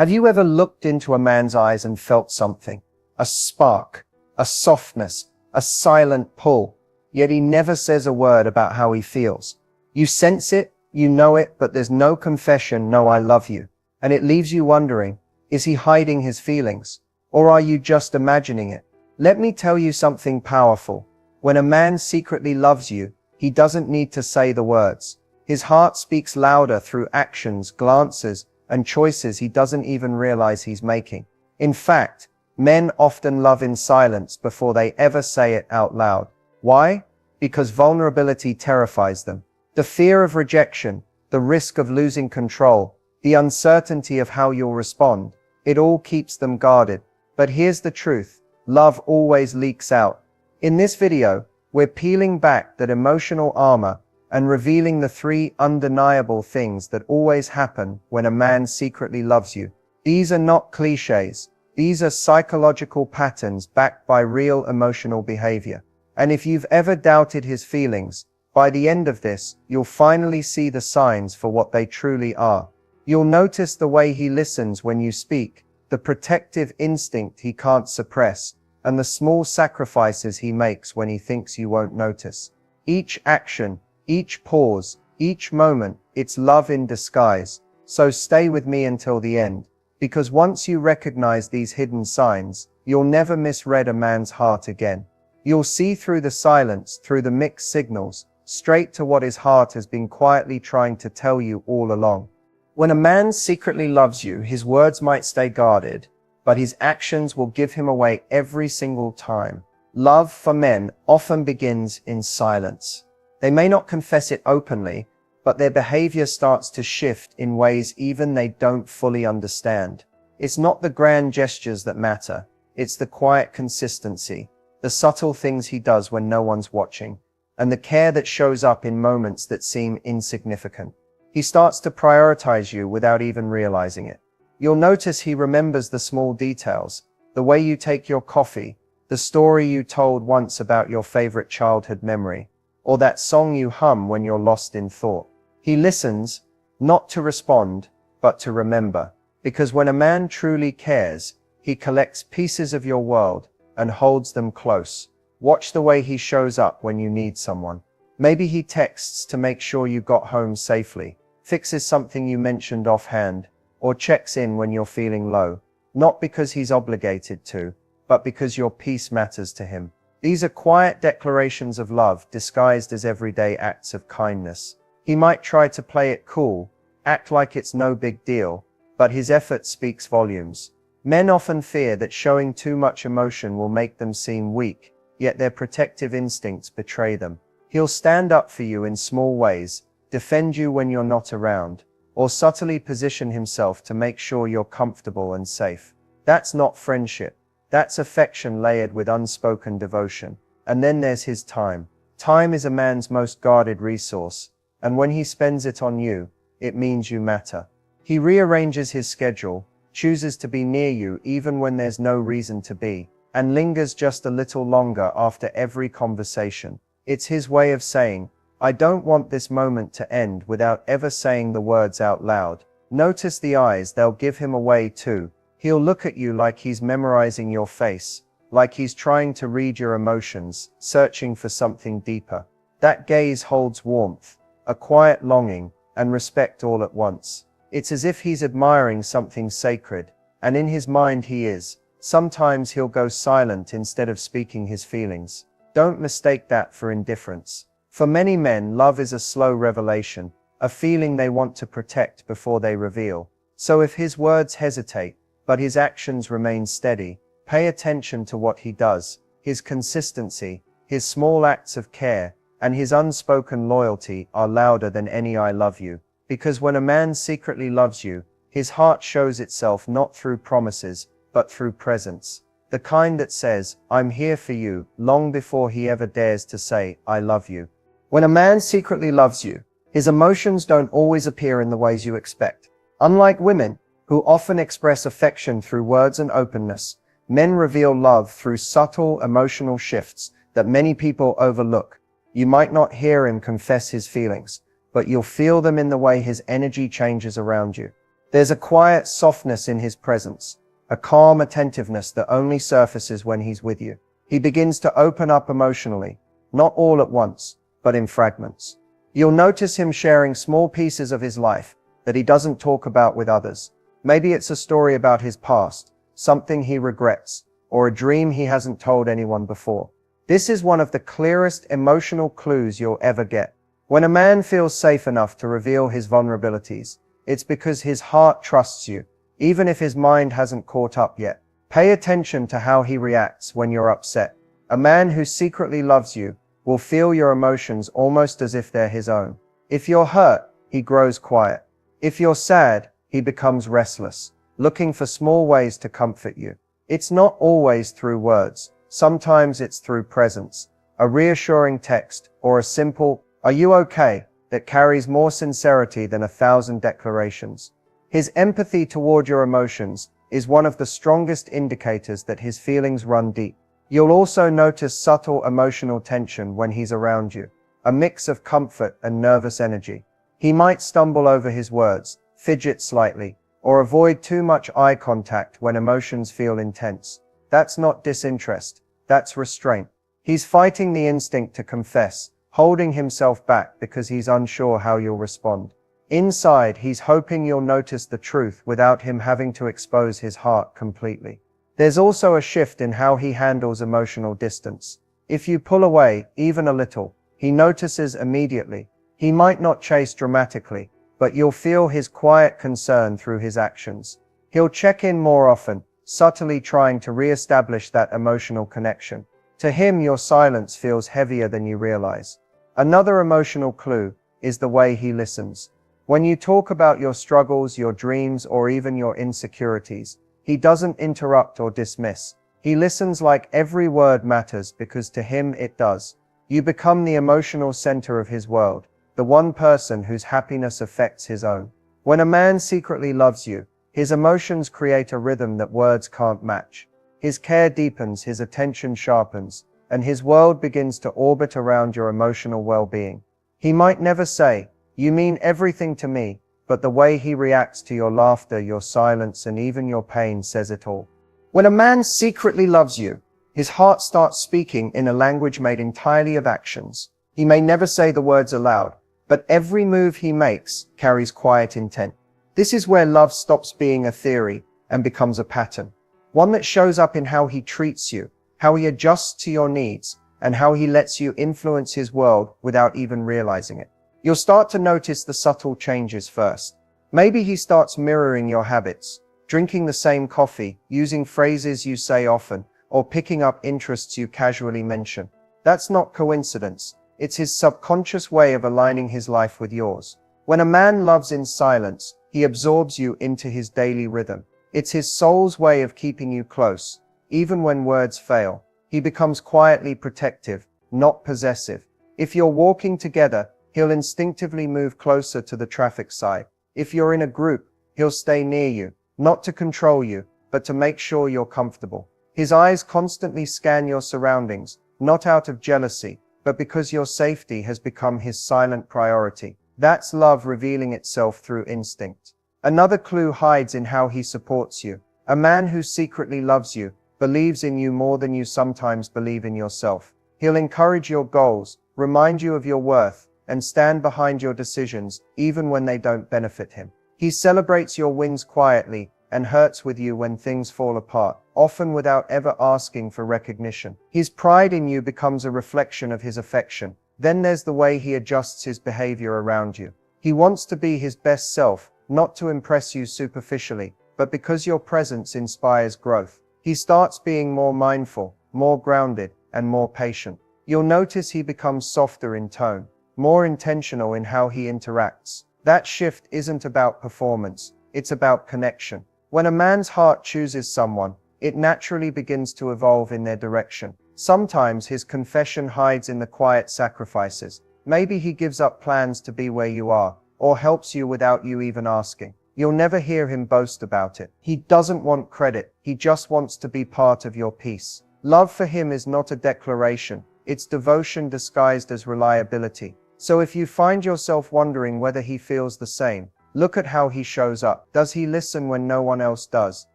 Have you ever looked into a man's eyes and felt something? A spark, a softness, a silent pull, yet he never says a word about how he feels. You sense it, you know it, but there's no confession, no "I love you." And it leaves you wondering, is he hiding his feelings? Or are you just imagining it? Let me tell you something powerful. When a man secretly loves you, he doesn't need to say the words. His heart speaks louder through actions, glances, and choices he doesn't even realize he's making. In fact, men often love in silence before they ever say it out loud. Why? Because vulnerability terrifies them. The fear of rejection, the risk of losing control, the uncertainty of how you'll respond, it all keeps them guarded. But here's the truth, love always leaks out. In this video, we're peeling back that emotional armor and revealing the 3 undeniable things that always happen when a man secretly loves you. These are not cliches. These are psychological patterns backed by real emotional behavior. And if you've ever doubted his feelings, by the end of this, you'll finally see the signs for what they truly are. You'll notice the way he listens when you speak, the protective instinct he can't suppress, and the small sacrifices he makes when he thinks you won't notice. Each action, each pause, each moment, it's love in disguise. So stay with me until the end, because once you recognize these hidden signs, you'll never misread a man's heart again. You'll see through the silence, through the mixed signals, straight to what his heart has been quietly trying to tell you all along. When a man secretly loves you, his words might stay guarded, but his actions will give him away every single time. Love for men often begins in silence. They may not confess it openly, but their behavior starts to shift in ways even they don't fully understand. It's not the grand gestures that matter, it's the quiet consistency, the subtle things he does when no one's watching, and the care that shows up in moments that seem insignificant. He starts to prioritize you without even realizing it. You'll notice he remembers the small details, the way you take your coffee, the story you told once about your favorite childhood memory, or that song you hum when you're lost in thought. He listens, not to respond, but to remember. Because when a man truly cares, he collects pieces of your world and holds them close. Watch the way he shows up when you need someone. Maybe he texts to make sure you got home safely, fixes something you mentioned offhand, or checks in when you're feeling low. Not because he's obligated to, but because your peace matters to him. These are quiet declarations of love disguised as everyday acts of kindness. He might try to play it cool, act like it's no big deal, but his effort speaks volumes. Men often fear that showing too much emotion will make them seem weak, yet their protective instincts betray them. He'll stand up for you in small ways, defend you when you're not around, or subtly position himself to make sure you're comfortable and safe. That's not friendship. That's affection layered with unspoken devotion. And then there's his time. Time is a man's most guarded resource, and when he spends it on you, it means you matter. He rearranges his schedule, chooses to be near you even when there's no reason to be, and lingers just a little longer after every conversation. It's his way of saying, I don't want this moment to end, without ever saying the words out loud. Notice the eyes, they'll give him away too. He'll look at you like he's memorizing your face, like he's trying to read your emotions, searching for something deeper. That gaze holds warmth, a quiet longing, and respect all at once. It's as if he's admiring something sacred, and in his mind he is. Sometimes he'll go silent instead of speaking his feelings. Don't mistake that for indifference. For many men, love is a slow revelation, a feeling they want to protect before they reveal. So if his words hesitate, but his actions remain steady, pay attention to what he does, his consistency, his small acts of care, and his unspoken loyalty are louder than any "I love you." Because when a man secretly loves you, his heart shows itself not through promises, but through presence. The kind that says, I'm here for you, long before he ever dares to say, I love you. When a man secretly loves you, his emotions don't always appear in the ways you expect. Unlike women, who often express affection through words and openness, men reveal love through subtle emotional shifts that many people overlook. You might not hear him confess his feelings, but you'll feel them in the way his energy changes around you. There's a quiet softness in his presence, a calm attentiveness that only surfaces when he's with you. He begins to open up emotionally, not all at once, but in fragments. You'll notice him sharing small pieces of his life that he doesn't talk about with others. Maybe it's a story about his past, something he regrets, or a dream he hasn't told anyone before. This is one of the clearest emotional clues you'll ever get. When a man feels safe enough to reveal his vulnerabilities, it's because his heart trusts you, even if his mind hasn't caught up yet. Pay attention to how he reacts when you're upset. A man who secretly loves you will feel your emotions almost as if they're his own. If you're hurt, he grows quiet. If you're sad, he becomes restless, looking for small ways to comfort you. It's not always through words. Sometimes it's through presence, a reassuring text, or a simple, "Are you okay?" that carries more sincerity than 1,000 declarations. His empathy toward your emotions is one of the strongest indicators that his feelings run deep. You'll also notice subtle emotional tension when he's around you, a mix of comfort and nervous energy. He might stumble over his words, fidget slightly, or avoid too much eye contact when emotions feel intense. That's not disinterest, that's restraint. He's fighting the instinct to confess, holding himself back because he's unsure how you'll respond. Inside, he's hoping you'll notice the truth without him having to expose his heart completely. There's also a shift in how he handles emotional distance. If you pull away, even a little, he notices immediately. He might not chase dramatically, but you'll feel his quiet concern through his actions. He'll check in more often, subtly trying to re-establish that emotional connection. To him, your silence feels heavier than you realize. Another emotional clue is the way he listens. When you talk about your struggles, your dreams, or even your insecurities, he doesn't interrupt or dismiss. He listens like every word matters because to him it does. You become the emotional center of his world, the one person whose happiness affects his own. When a man secretly loves you, his emotions create a rhythm that words can't match. His care deepens, his attention sharpens, and his world begins to orbit around your emotional well-being. He might never say, "You mean everything to me," but the way he reacts to your laughter, your silence, and even your pain says it all. When a man secretly loves you, his heart starts speaking in a language made entirely of actions. He may never say the words aloud, but every move he makes carries quiet intent. This is where love stops being a theory and becomes a pattern. One that shows up in how he treats you, how he adjusts to your needs, and how he lets you influence his world without even realizing it. You'll start to notice the subtle changes first. Maybe he starts mirroring your habits, drinking the same coffee, using phrases you say often, or picking up interests you casually mention. That's not coincidence. It's his subconscious way of aligning his life with yours. When a man loves in silence, he absorbs you into his daily rhythm. It's his soul's way of keeping you close. Even when words fail, he becomes quietly protective, not possessive. If you're walking together, he'll instinctively move closer to the traffic side. If you're in a group, he'll stay near you, not to control you, but to make sure you're comfortable. His eyes constantly scan your surroundings, not out of jealousy, but because your safety has become his silent priority. That's love revealing itself through instinct. Another clue hides in how he supports you. A man who secretly loves you believes in you more than you sometimes believe in yourself. He'll encourage your goals, remind you of your worth, and stand behind your decisions, even when they don't benefit him. He celebrates your wins quietly and hurts with you when things fall apart, often without ever asking for recognition. His pride in you becomes a reflection of his affection. Then there's the way he adjusts his behavior around you. He wants to be his best self, not to impress you superficially, but because your presence inspires growth. He starts being more mindful, more grounded, and more patient. You'll notice he becomes softer in tone, more intentional in how he interacts. That shift isn't about performance, it's about connection. When a man's heart chooses someone, it naturally begins to evolve in their direction. Sometimes his confession hides in the quiet sacrifices. Maybe he gives up plans to be where you are, or helps you without you even asking. You'll never hear him boast about it. He doesn't want credit, he just wants to be part of your peace. Love for him is not a declaration, it's devotion disguised as reliability. So if you find yourself wondering whether he feels the same, Look at how he shows up. Does he listen when no one else does?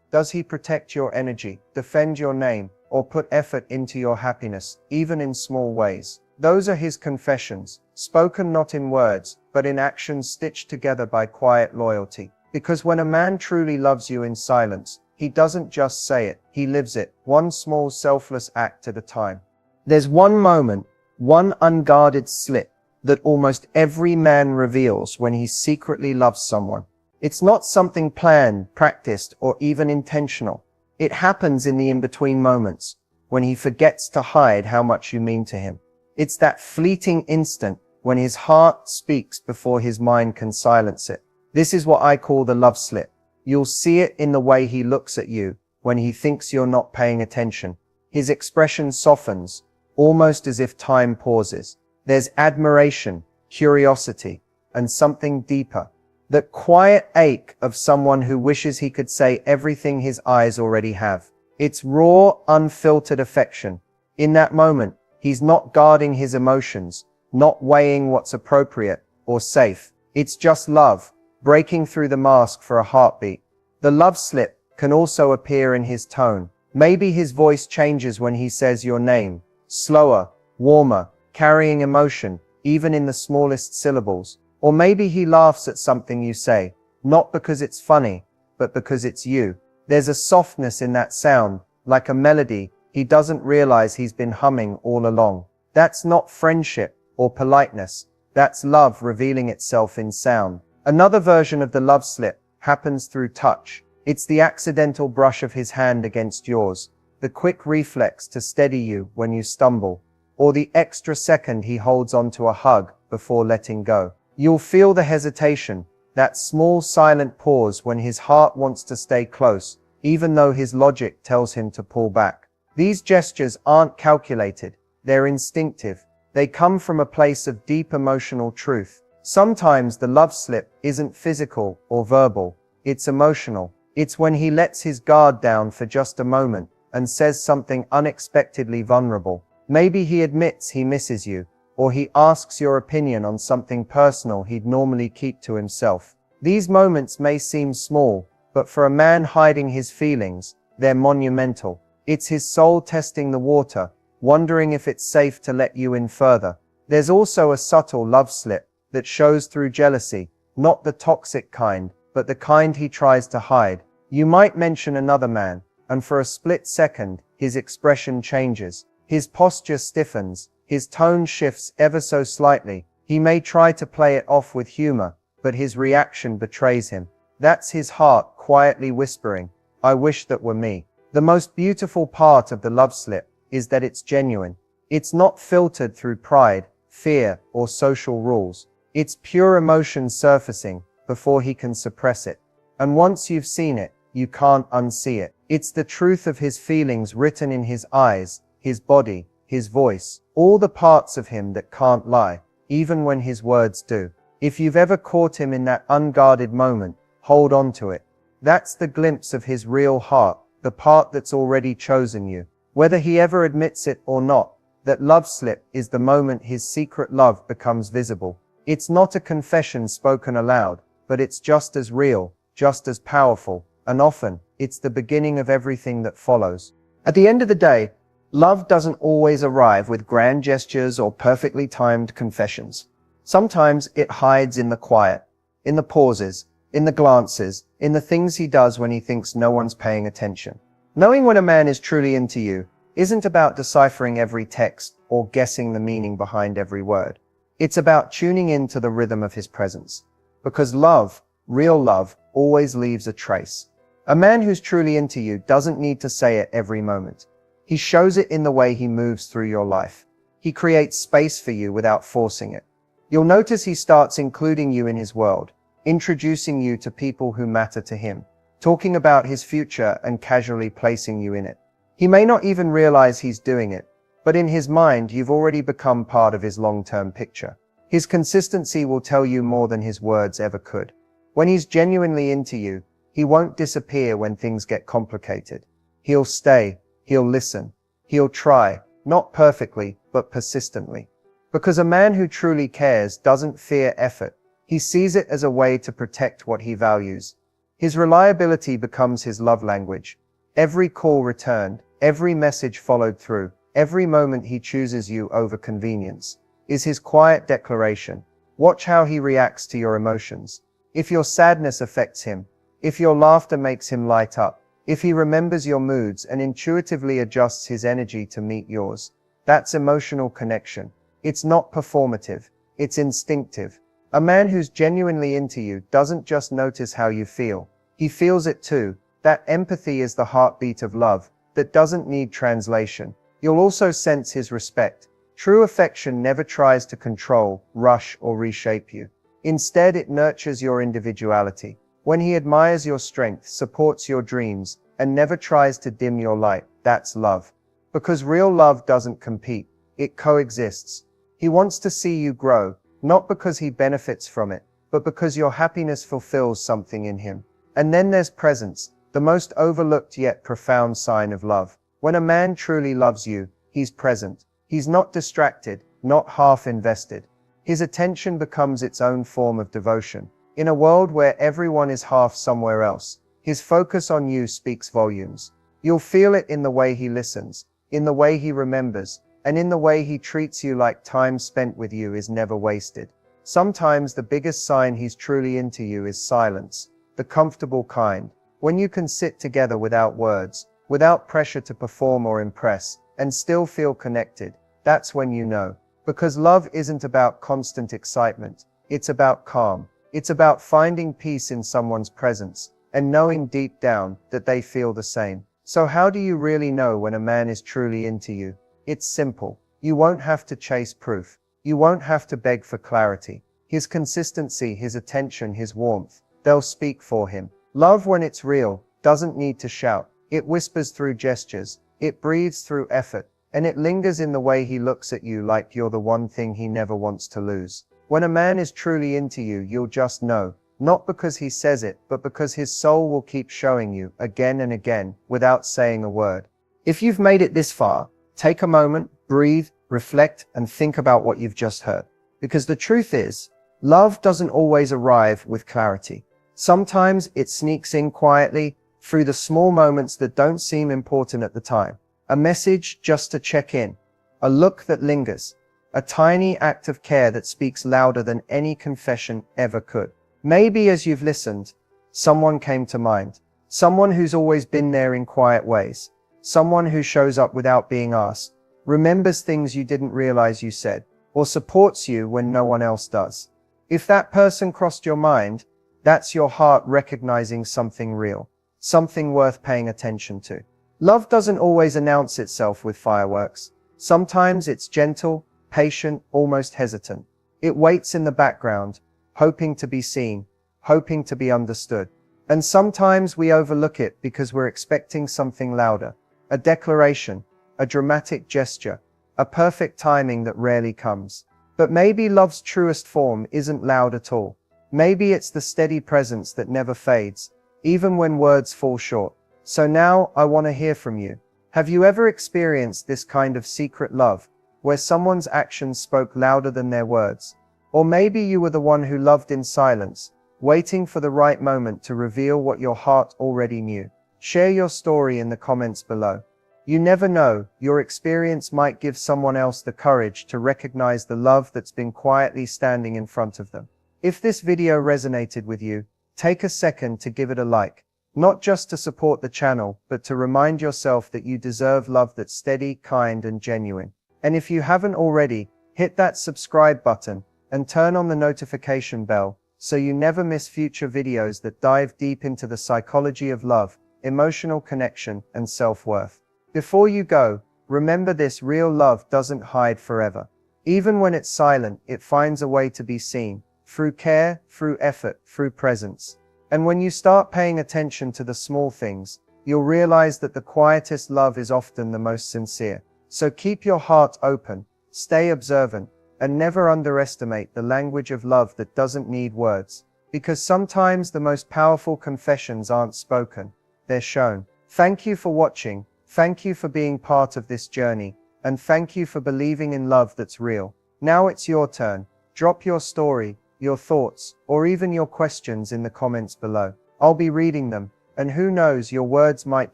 Does he protect your energy, defend your name, or put effort into your happiness, even in small ways? Those are his confessions, spoken not in words, but in actions stitched together by quiet loyalty. Because when a man truly loves you in silence, he doesn't just say it, he lives it, one small selfless act at a time. There's one moment, one unguarded slip, that almost every man reveals when he secretly loves someone. It's not something planned, practiced, or even intentional. It happens in the in-between moments, when he forgets to hide how much you mean to him. It's that fleeting instant when his heart speaks before his mind can silence it. This is what I call the love slip. You'll see it in the way he looks at you when he thinks you're not paying attention. His expression softens, almost as if time pauses. There's admiration, curiosity, and something deeper. That quiet ache of someone who wishes he could say everything his eyes already have. It's raw, unfiltered affection. In that moment, he's not guarding his emotions, not weighing what's appropriate or safe. It's just love, breaking through the mask for a heartbeat. The love slip can also appear in his tone. Maybe his voice changes when he says your name, slower, warmer, carrying emotion, even in the smallest syllables. Or maybe he laughs at something you say, not because it's funny, but because it's you. There's a softness in that sound, like a melody he doesn't realize he's been humming all along. That's not friendship or politeness. That's love revealing itself in sound. Another version of the love slip happens through touch. It's the accidental brush of his hand against yours, the quick reflex to steady you when you stumble, or the extra second he holds onto a hug before letting go. You'll feel the hesitation, that small silent pause when his heart wants to stay close, even though his logic tells him to pull back. These gestures aren't calculated, they're instinctive. They come from a place of deep emotional truth. Sometimes the love slip isn't physical or verbal, it's emotional. It's when he lets his guard down for just a moment and says something unexpectedly vulnerable. Maybe he admits he misses you, or he asks your opinion on something personal he'd normally keep to himself. These moments may seem small, but for a man hiding his feelings, they're monumental. It's his soul testing the water, wondering if it's safe to let you in further. There's also a subtle love slip that shows through jealousy, not the toxic kind, but the kind he tries to hide. You might mention another man, and for a split second, his expression changes. His posture stiffens, his tone shifts ever so slightly. He may try to play it off with humor, but his reaction betrays him. That's his heart quietly whispering, "I wish that were me." The most beautiful part of the love slip is that it's genuine. It's not filtered through pride, fear, or social rules. It's pure emotion surfacing before he can suppress it. And once you've seen it, you can't unsee it. It's the truth of his feelings written in his eyes, his body, his voice, all the parts of him that can't lie, even when his words do. If you've ever caught him in that unguarded moment, hold on to it. That's the glimpse of his real heart, the part that's already chosen you. Whether he ever admits it or not, that love slip is the moment his secret love becomes visible. It's not a confession spoken aloud, but it's just as real, just as powerful, and often, it's the beginning of everything that follows. At the end of the day, love doesn't always arrive with grand gestures or perfectly timed confessions. Sometimes it hides in the quiet, in the pauses, in the glances, in the things he does when he thinks no one's paying attention. Knowing when a man is truly into you isn't about deciphering every text or guessing the meaning behind every word. It's about tuning into the rhythm of his presence. Because love, real love, always leaves a trace. A man who's truly into you doesn't need to say it every moment. He shows it in the way he moves through your life. He creates space for you without forcing it. You'll notice he starts including you in his world, introducing you to people who matter to him, talking about his future and casually placing you in it. He may not even realize he's doing it, but in his mind you've already become part of his long-term picture. His consistency will tell you more than his words ever could. When he's genuinely into you, he won't disappear when things get complicated. He'll stay, he'll listen, he'll try, not perfectly, but persistently. Because a man who truly cares doesn't fear effort, He sees it as a way to protect what he values. His reliability becomes his love language. Every call returned, every message followed through, every moment he chooses you over convenience is his quiet declaration. Watch how he reacts to your emotions. If your sadness affects him, if your laughter makes him light up, if he remembers your moods and intuitively adjusts his energy to meet yours, that's emotional connection. It's not performative, it's instinctive. A man who's genuinely into you doesn't just notice how you feel, he feels it too. That empathy is the heartbeat of love that doesn't need translation. You'll also sense his respect. True affection never tries to control, rush, or reshape you. Instead, it nurtures your individuality. When he admires your strength, supports your dreams, and never tries to dim your light, that's love. Because real love doesn't compete, it coexists. He wants to see you grow, not because he benefits from it, but because your happiness fulfills something in him. And then there's presence, the most overlooked yet profound sign of love. When a man truly loves you, he's present. He's not distracted, not half invested. His attention becomes its own form of devotion. In a world where everyone is half somewhere else, his focus on you speaks volumes. You'll feel it in the way he listens, in the way he remembers, and in the way he treats you like time spent with you is never wasted. Sometimes the biggest sign he's truly into you is silence, the comfortable kind. When you can sit together without words, without pressure to perform or impress, and still feel connected, that's when you know. Because love isn't about constant excitement, it's about calm. It's about finding peace in someone's presence, and knowing deep down that they feel the same. So how do you really know when a man is truly into you? It's simple. You won't have to chase proof. You won't have to beg for clarity. His consistency, his attention, his warmth, they'll speak for him. Love, when it's real, doesn't need to shout. It whispers through gestures, it breathes through effort, and it lingers in the way he looks at you like you're the one thing he never wants to lose. When a man is truly into you, you'll just know. Not because he says it, but because his soul will keep showing you, again and again, without saying a word. If you've made it this far, take a moment, breathe, reflect, and think about what you've just heard. Because the truth is, love doesn't always arrive with clarity. Sometimes it sneaks in quietly, through the small moments that don't seem important at the time. A message just to check in. A look that lingers. A tiny act of care that speaks louder than any confession ever could. Maybe as you've listened, someone came to mind. Someone who's always been there in quiet ways. Someone who shows up without being asked, remembers things you didn't realize you said, or supports you when no one else does. If that person crossed your mind, that's your heart recognizing something real, something worth paying attention to. Love doesn't always announce itself with fireworks. Sometimes it's gentle, patient, almost hesitant. It waits in the background, hoping to be seen, hoping to be understood. And sometimes we overlook it because we're expecting something louder. A declaration, a dramatic gesture, a perfect timing that rarely comes. But maybe love's truest form isn't loud at all. Maybe it's the steady presence that never fades, even when words fall short. So now, I want to hear from you. Have you ever experienced this kind of secret love, where someone's actions spoke louder than their words? Or maybe you were the one who loved in silence, waiting for the right moment to reveal what your heart already knew. Share your story in the comments below. You never know, your experience might give someone else the courage to recognize the love that's been quietly standing in front of them. If this video resonated with you, take a second to give it a like. Not just to support the channel, but to remind yourself that you deserve love that's steady, kind, and genuine. And if you haven't already, hit that subscribe button and turn on the notification bell so you never miss future videos that dive deep into the psychology of love, emotional connection, and self-worth. Before you go, remember this: real love doesn't hide forever. Even when it's silent, it finds a way to be seen, through care, through effort, through presence. And when you start paying attention to the small things, you'll realize that the quietest love is often the most sincere. So keep your heart open, stay observant, and never underestimate the language of love that doesn't need words. Because sometimes the most powerful confessions aren't spoken, they're shown. Thank you for watching, thank you for being part of this journey, and thank you for believing in love that's real. Now it's your turn. Drop your story, your thoughts, or even your questions in the comments below. I'll be reading them, and who knows, your words might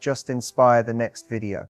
just inspire the next video.